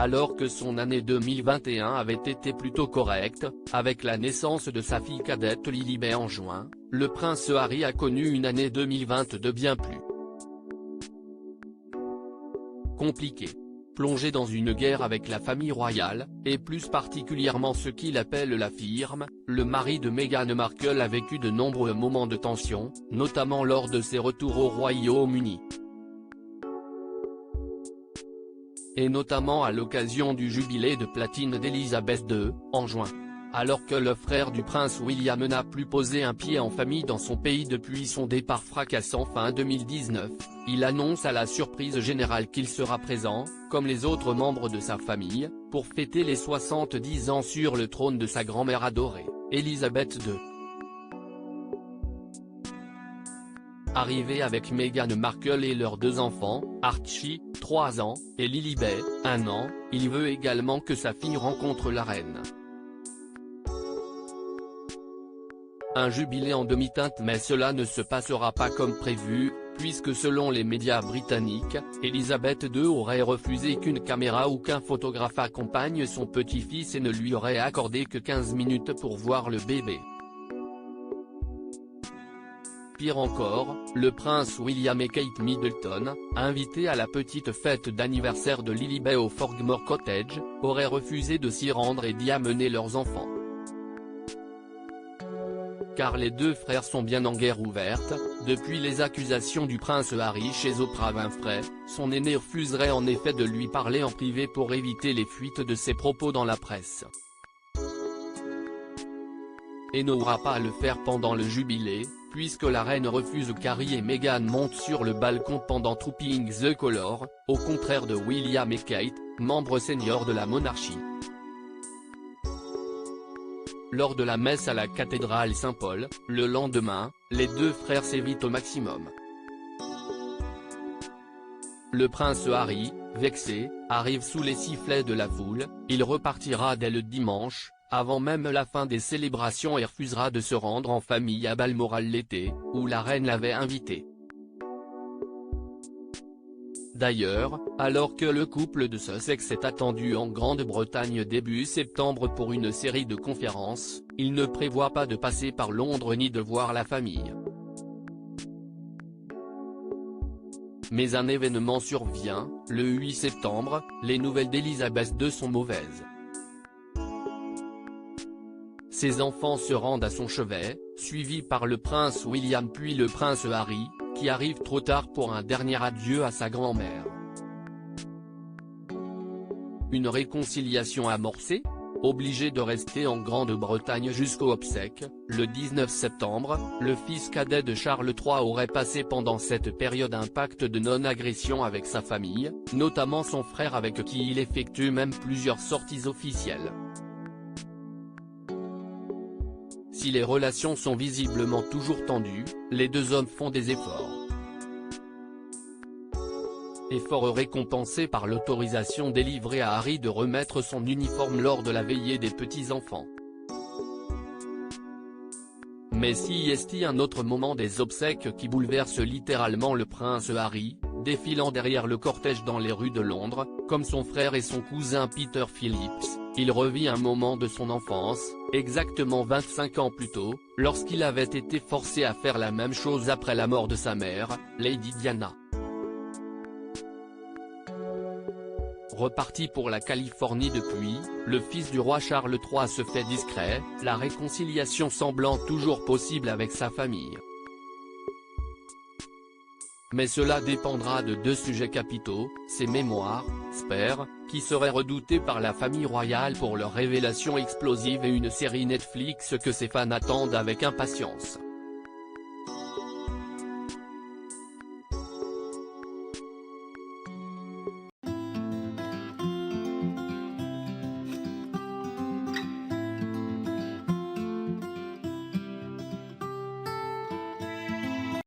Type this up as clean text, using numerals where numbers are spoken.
alors que son année 2021 avait été plutôt correcte, avec la naissance de sa fille cadette Lilibet en juin, le prince Harry a connu une année 2022 bien plus compliquée. Plongé dans une guerre avec la famille royale, et plus particulièrement ce qu'il appelle la firme, le mari de Meghan Markle a vécu de nombreux moments de tension, notamment lors de ses retours au Royaume-Uni. Et notamment à l'occasion du jubilé de platine d'Elisabeth II, en juin. Alors que le frère du prince William n'a plus posé un pied en famille dans son pays depuis son départ fracassant fin 2019, il annonce à la surprise générale qu'il sera présent, comme les autres membres de sa famille, pour fêter les 70 ans sur le trône de sa grand-mère adorée, Elisabeth II. Arrivé avec Meghan Markle et leurs 2 enfants, Archie, 3 ans, et Lilibet, 1 an, il veut également que sa fille rencontre la reine. Un jubilé en demi-teinte, mais cela ne se passera pas comme prévu, puisque selon les médias britanniques, Elisabeth II aurait refusé qu'une caméra ou qu'un photographe accompagne son petit-fils et ne lui aurait accordé que 15 minutes pour voir le bébé. Pire encore, le prince William et Kate Middleton, invités à la petite fête d'anniversaire de Lilibet au Frogmore Cottage, auraient refusé de s'y rendre et d'y amener leurs enfants. Car les 2 frères sont bien en guerre ouverte, depuis les accusations du prince Harry chez Oprah Winfrey, son aîné refuserait en effet de lui parler en privé pour éviter les fuites de ses propos dans la presse. Et n'aura pas à le faire pendant le jubilé, puisque la reine refuse qu'Harry et Meghan montent sur le balcon pendant Trooping the Colour, au contraire de William et Kate, membres seniors de la monarchie. Lors de la messe à la cathédrale Saint-Paul, le lendemain, les 2 frères s'évitent au maximum. Le prince Harry, vexé, arrive sous les sifflets de la foule, il repartira dès le dimanche, avant même la fin des célébrations et refusera de se rendre en famille à Balmoral l'été, où la reine l'avait invité. D'ailleurs, alors que le couple de Sussex est attendu en Grande-Bretagne début septembre pour une série de conférences, il ne prévoit pas de passer par Londres ni de voir la famille. Mais un événement survient, le 8 septembre, les nouvelles d'Elisabeth II sont mauvaises. Ses enfants se rendent à son chevet, suivis par le prince William puis le prince Harry, qui arrive trop tard pour un dernier adieu à sa grand-mère. Une réconciliation amorcée ? Obligé de rester en Grande-Bretagne jusqu'aux obsèques, le 19 septembre, le fils cadet de Charles III aurait passé pendant cette période un pacte de non-agression avec sa famille, notamment son frère avec qui il effectue même plusieurs sorties officielles. Si les relations sont visiblement toujours tendues, les 2 hommes font des efforts. Efforts récompensés par l'autorisation délivrée à Harry de remettre son uniforme lors de la veillée des petits-enfants. Mais si est un autre moment des obsèques qui bouleverse littéralement le prince Harry, défilant derrière le cortège dans les rues de Londres, comme son frère et son cousin Peter Phillips, il revit un moment de son enfance, exactement 25 ans plus tôt, lorsqu'il avait été forcé à faire la même chose après la mort de sa mère, Lady Diana. Reparti pour la Californie depuis, le fils du roi Charles III se fait discret, la réconciliation semblant toujours possible avec sa famille. Mais cela dépendra de 2 sujets capitaux, ses mémoires, Spare, qui seraient redoutés par la famille royale pour leur révélation explosive et une série Netflix que ses fans attendent avec impatience.